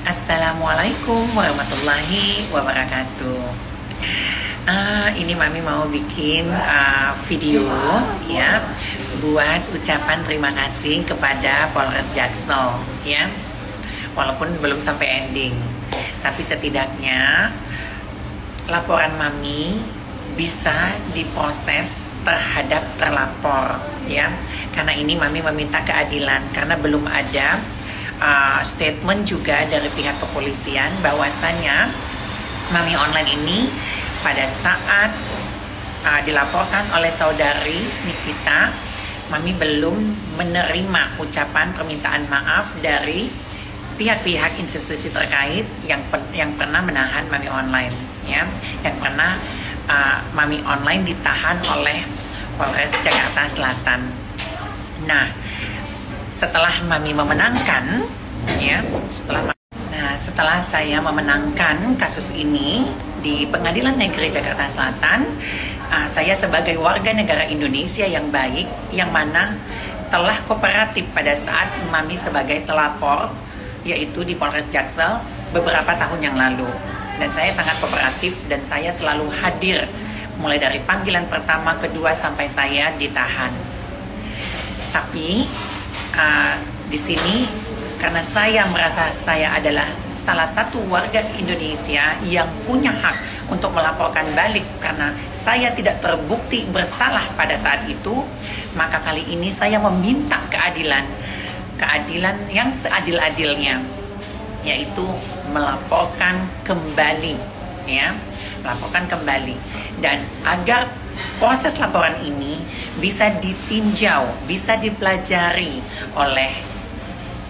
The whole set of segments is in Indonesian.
Assalamualaikum warahmatullahi wabarakatuh. Ini Mami mau bikin video ya buat ucapan terima kasih kepada Polres Jaksel ya. Walaupun belum sampai ending, tapi setidaknya laporan Mami bisa diproses terhadap terlapor ya. Karena ini Mami meminta keadilan karena belum ada statement juga dari pihak kepolisian bahwasannya Mami online ini pada saat dilaporkan oleh saudari Nikita, Mami belum menerima ucapan permintaan maaf dari pihak-pihak institusi terkait yang pernah menahan Mami online ya, yang pernah Mami online ditahan oleh Polres Jakarta Selatan. Nah, setelah Mami memenangkan ya, setelah saya memenangkan kasus ini di Pengadilan Negeri Jakarta Selatan, saya sebagai warga negara Indonesia yang baik, yang mana telah kooperatif pada saat Mami sebagai telapor, yaitu di Polres Jaksel beberapa tahun yang lalu. Dan saya sangat kooperatif dan saya selalu hadir mulai dari panggilan pertama, kedua sampai saya ditahan. Tapi di sini karena saya merasa saya adalah salah satu warga Indonesia yang punya hak untuk melaporkan balik karena saya tidak terbukti bersalah pada saat itu, maka kali ini saya meminta keadilan yang seadil-adilnya, yaitu melaporkan kembali ya, melaporkan kembali, dan agar proses laporan ini bisa ditinjau, bisa dipelajari oleh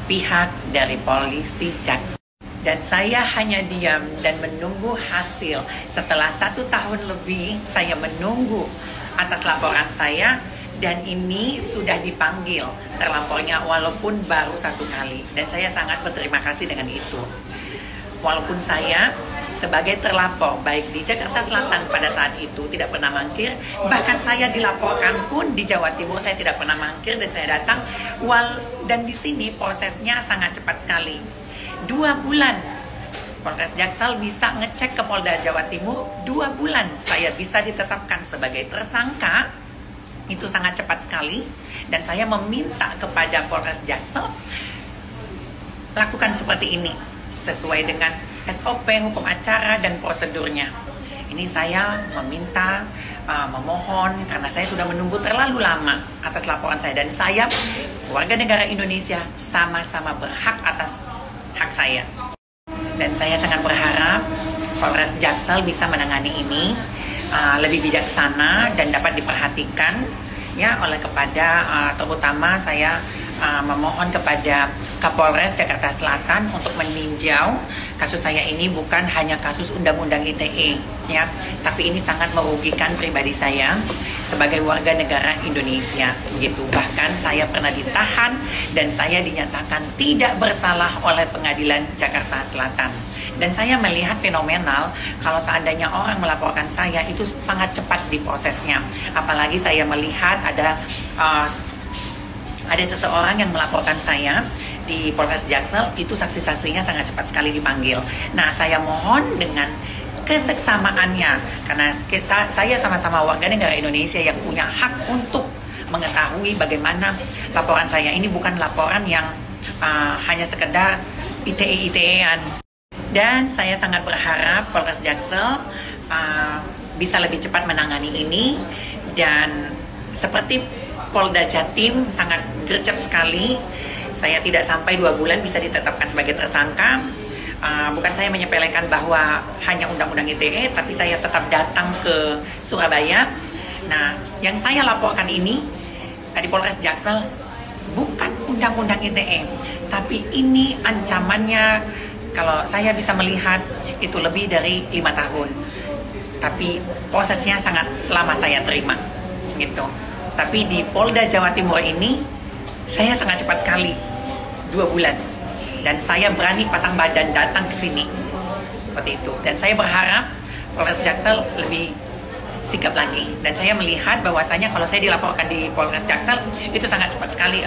pihak dari polisi Jaksel. Dan saya hanya diam dan menunggu hasil. Setelah 1 tahun lebih saya menunggu atas laporan saya, dan ini sudah dipanggil terlapornya walaupun baru 1 kali. Dan saya sangat berterima kasih dengan itu. Walaupun saya sebagai terlapor baik di Jakarta Selatan pada saat itu tidak pernah mangkir, bahkan saya dilaporkan pun di Jawa Timur saya tidak pernah mangkir dan saya datang. Dan di sini prosesnya sangat cepat sekali. 2 bulan Polres Jaksel bisa ngecek ke Polda Jawa Timur, 2 bulan saya bisa ditetapkan sebagai tersangka. Itu sangat cepat sekali, dan saya meminta kepada Polres Jaksel lakukan seperti ini sesuai dengan SOP, hukum acara, dan prosedurnya. Ini saya meminta, memohon, karena saya sudah menunggu terlalu lama atas laporan saya. Dan saya, warga negara Indonesia, sama-sama berhak atas hak saya. Dan saya sangat berharap Polres Jaksel bisa menangani ini lebih bijaksana dan dapat diperhatikan ya terutama saya memohon kepada Kapolres Jakarta Selatan untuk meninjau kasus saya ini bukan hanya kasus Undang-Undang ITE ya, tapi ini sangat merugikan pribadi saya sebagai warga negara Indonesia gitu. Bahkan saya pernah ditahan dan saya dinyatakan tidak bersalah oleh Pengadilan Jakarta Selatan. Dan saya melihat fenomenal kalau seandainya orang melaporkan saya itu sangat cepat diprosesnya. Apalagi saya melihat ada seseorang yang melaporkan saya di Polres Jaksel, itu saksi-saksinya sangat cepat sekali dipanggil. Nah, saya mohon dengan keseksamaannya, karena saya sama-sama warga negara Indonesia yang punya hak untuk mengetahui bagaimana laporan saya ini bukan laporan yang hanya sekedar ITE-ITE-an. Dan saya sangat berharap Polres Jaksel bisa lebih cepat menangani ini, dan seperti Polda Jatim sangat gercep sekali. Saya tidak sampai 2 bulan bisa ditetapkan sebagai tersangka. Bukan saya menyepelekan bahwa hanya Undang-Undang ITE, tapi saya tetap datang ke Surabaya. Nah, yang saya laporkan ini di Polres Jaksel bukan Undang-Undang ITE, tapi ini ancamannya kalau saya bisa melihat itu lebih dari 5 tahun. Tapi prosesnya sangat lama saya terima gitu. Tapi di Polda Jawa Timur ini saya sangat cepat sekali, 2 bulan. Dan saya berani pasang badan datang ke sini. Seperti itu. Dan saya berharap Polres Jaksel lebih sigap lagi. Dan saya melihat bahwasanya kalau saya dilaporkan di Polres Jaksel, itu sangat cepat sekali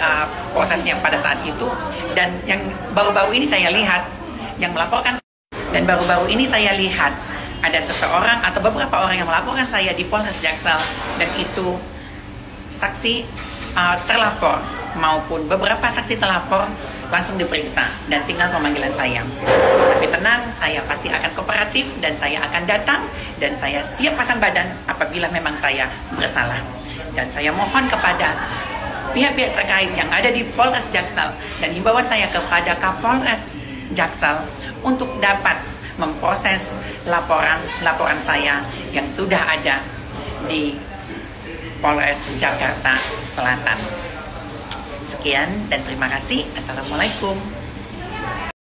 prosesnya pada saat itu. Dan yang baru-baru ini saya lihat yang melaporkan. Dan baru-baru ini saya lihat ada seseorang atau beberapa orang yang melaporkan saya di Polres Jaksel, dan itu saksi terlapor maupun beberapa saksi terlapor langsung diperiksa dan tinggal pemanggilan saya. Tapi tenang, saya pasti akan kooperatif dan saya akan datang dan saya siap pasang badan apabila memang saya bersalah. Dan saya mohon kepada pihak-pihak terkait yang ada di Polres Jaksel dan himbauan saya kepada Kapolres Jaksel untuk dapat memproses laporan saya yang sudah ada di Polres Jakarta Selatan. Sekian dan terima kasih. Assalamualaikum.